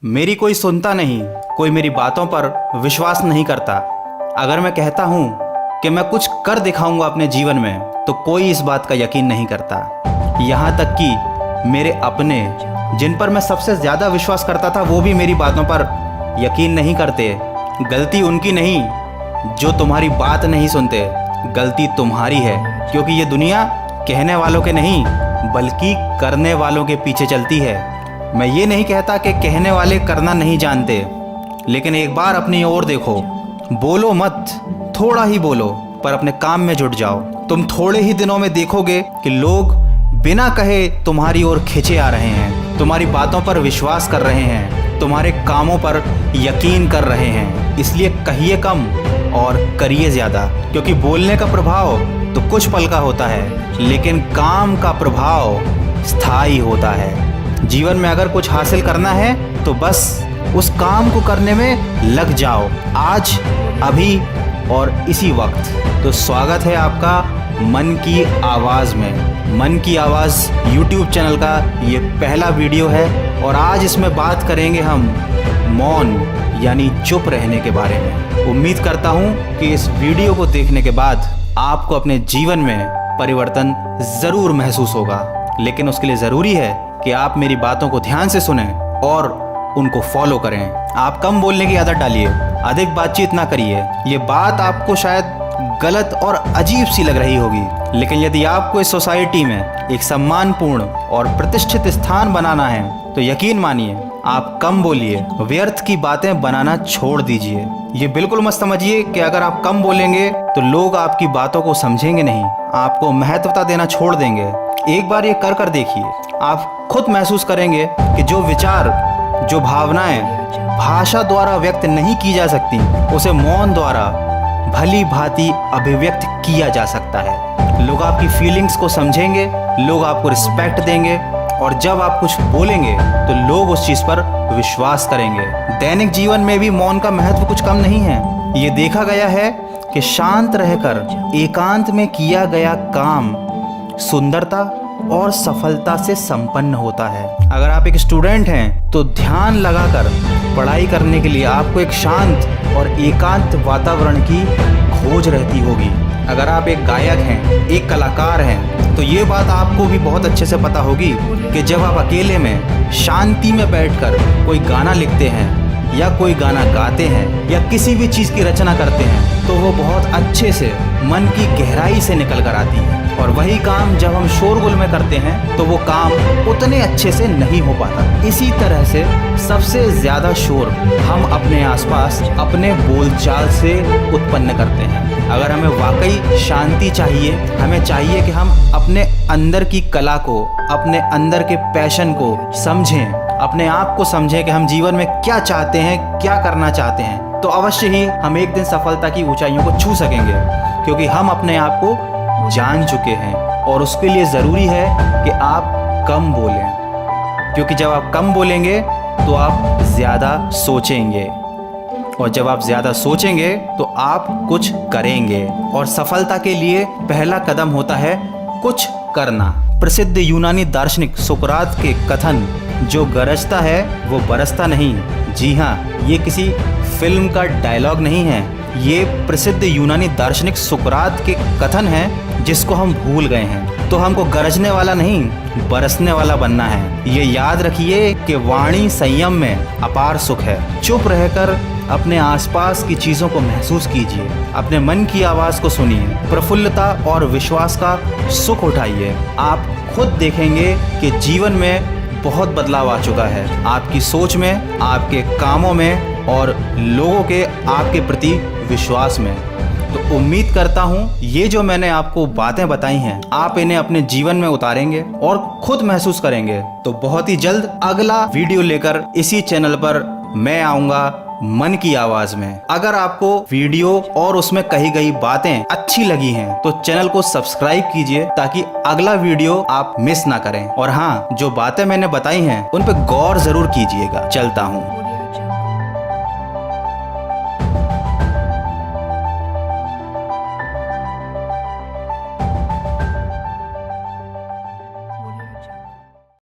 मेरी कोई सुनता नहीं, कोई मेरी बातों पर विश्वास नहीं करता। अगर मैं कहता हूँ कि मैं कुछ कर दिखाऊंगा अपने जीवन में, तो कोई इस बात का यकीन नहीं करता। यहाँ तक कि मेरे अपने, जिन पर मैं सबसे ज़्यादा विश्वास करता था, वो भी मेरी बातों पर यकीन नहीं करते। गलती उनकी नहीं जो तुम्हारी बात नहीं सुनते, गलती तुम्हारी है, क्योंकि ये दुनिया कहने वालों के नहीं बल्कि करने वालों के पीछे चलती है। मैं ये नहीं कहता कि कहने वाले करना नहीं जानते, लेकिन एक बार अपनी ओर देखो। बोलो मत, थोड़ा ही बोलो, पर अपने काम में जुट जाओ। तुम थोड़े ही दिनों में देखोगे कि लोग बिना कहे तुम्हारी ओर खिंचे आ रहे हैं, तुम्हारी बातों पर विश्वास कर रहे हैं, तुम्हारे कामों पर यकीन कर रहे हैं। इसलिए कहिए कम और करिए ज़्यादा, क्योंकि बोलने का प्रभाव तो कुछ पल का होता है, लेकिन काम का प्रभाव स्थायी होता है। जीवन में अगर कुछ हासिल करना है तो बस उस काम को करने में लग जाओ, आज, अभी और इसी वक्त। तो स्वागत है आपका मन की आवाज़ में। मन की आवाज़ YouTube चैनल का ये पहला वीडियो है और आज इसमें बात करेंगे हम मौन यानी चुप रहने के बारे में। उम्मीद करता हूँ कि इस वीडियो को देखने के बाद आपको अपने जीवन में परिवर्तन ज़रूर महसूस होगा, लेकिन उसके लिए ज़रूरी है कि आप मेरी बातों को ध्यान से सुनें और उनको फॉलो करें। आप कम बोलने की आदत डालिए, अधिक बातचीत ना करिए। ये बात आपको शायद गलत और अजीब सी लग रही होगी, लेकिन यदि आपको इस सोसाइटी में एक सम्मानपूर्ण और प्रतिष्ठित स्थान बनाना है तो यकीन मानिए आप कम बोलिए, व्यर्थ की बातें बनाना छोड़ दीजिए। ये बिल्कुल मत समझिए कि अगर आप कम बोलेंगे तो लोग आपकी बातों को समझेंगे नहीं, आपको महत्वता देना छोड़ देंगे। एक बार ये कर देखिए, आप खुद महसूस करेंगे कि जो विचार, जो भावनाएं भाषा द्वारा व्यक्त नहीं की जा सकती, उसे मौन द्वारा भली भांति अभिव्यक्त किया जा सकता है। लोग आपकी फीलिंग्स को समझेंगे, लोग आपको रिस्पेक्ट देंगे, और जब आप कुछ बोलेंगे तो लोग उस चीज़ पर विश्वास करेंगे। दैनिक जीवन में भी मौन का महत्व कुछ कम नहीं है। ये देखा गया है कि शांत रहकर एकांत में किया गया काम सुंदरता और सफलता से संपन्न होता है। अगर आप एक स्टूडेंट हैं तो ध्यान लगाकर पढ़ाई करने के लिए आपको एक शांत और एकांत वातावरण की खोज रहती होगी। अगर आप एक गायक हैं, एक कलाकार हैं, तो ये बात आपको भी बहुत अच्छे से पता होगी कि जब आप अकेले में शांति में बैठकर कोई गाना लिखते हैं या कोई गाना गाते हैं या किसी भी चीज़ की रचना करते हैं तो वो बहुत अच्छे से मन की गहराई से निकल कर आती है। और वही काम जब हम शोरगुल में करते हैं तो वो काम उतने अच्छे से नहीं हो पाता। इसी तरह से सबसे ज़्यादा शोर हम अपने आसपास अपने बोलचाल से उत्पन्न करते हैं। अगर हमें वाकई शांति चाहिए, हमें चाहिए कि हम अपने अंदर की कला को, अपने अंदर के पैशन को समझें, अपने आप को समझें कि हम जीवन में क्या चाहते हैं, क्या करना चाहते हैं, तो अवश्य ही हम एक दिन सफलता की ऊंचाइयों को छू सकेंगे, क्योंकि हम अपने आप को जान चुके हैं। और उसके लिए ज़रूरी है कि आप कम बोलें, क्योंकि जब आप कम बोलेंगे तो आप ज़्यादा सोचेंगे, और जब आप ज़्यादा सोचेंगे तो आप कुछ करेंगे। और सफलता के लिए पहला कदम होता है कुछ करना। प्रसिद्ध यूनानी दार्शनिक सुकरात के कथन, जो गरजता है वो बरसता नहीं। जी हाँ, ये किसी फिल्म का डायलॉग नहीं है, ये प्रसिद्ध यूनानी दार्शनिक सुकरात के कथन है जिसको हम भूल गए हैं। तो हमको गरजने वाला नहीं, बरसने वाला बनना है। ये याद रखिए कि वाणी संयम में अपार सुख है। चुप रहकर अपने आसपास की चीज़ों को महसूस कीजिए, अपने मन की आवाज़ को सुनिए, प्रफुल्लता और विश्वास का सुख उठाइए। आप खुद देखेंगे कि जीवन में बहुत बदलाव आ चुका है, आपकी सोच में, आपके कामों में और लोगों के आपके प्रति विश्वास में। तो उम्मीद करता हूँ ये जो मैंने आपको बातें बताई हैं, आप इन्हें अपने जीवन में उतारेंगे और खुद महसूस करेंगे। तो बहुत ही जल्द अगला वीडियो लेकर इसी चैनल पर मैं आऊँगा मन की आवाज में। अगर आपको वीडियो और उसमें कही गई बातें अच्छी लगी हैं तो चैनल को सब्सक्राइब कीजिए, ताकि अगला वीडियो आप मिस ना करें। और हाँ, जो बातें मैंने बताई हैं उन पे गौर जरूर कीजिएगा। चलता हूँ।